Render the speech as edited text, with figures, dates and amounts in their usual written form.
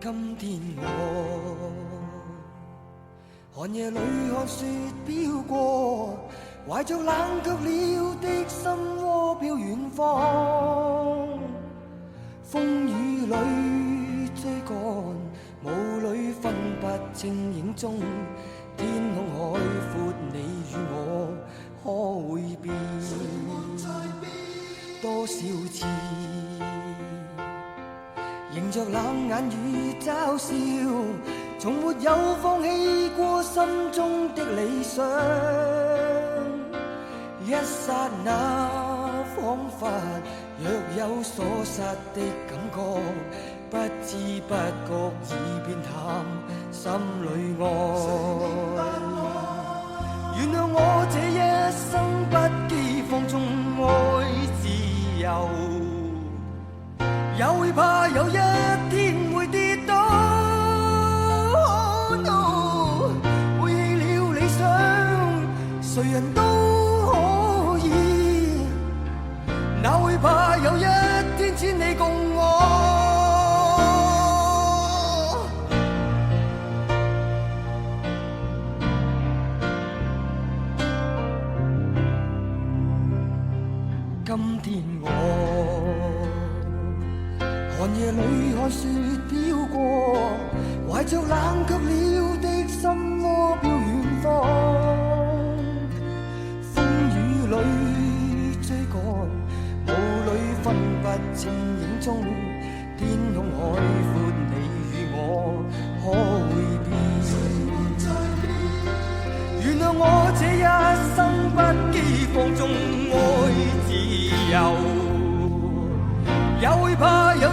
今天我寒夜裏看雪飄過，懷着冷卻了的心窩飄遠方。風雨裏追趕，霧裏分不清影蹤。天空海闊，你與我可會變？多少次迎着冷眼與嘲笑，從沒有放棄過心中的理想。一剎那彷彿若有所失的感覺，不知不覺已變淡心裏愛。原諒我這一生不羈放縱愛自由，也會怕有一天會跌倒。Oh no， 背棄了理想，誰人都可以，哪會怕有一天千里共我。今天我寒夜裏看雪飄過，懷着冷卻了的心窩飄遠方。風雨裏追趕，霧裏分不清影蹤。天空海闊，你與我可會變？原諒我這一生不羈放縱愛自由，也會怕有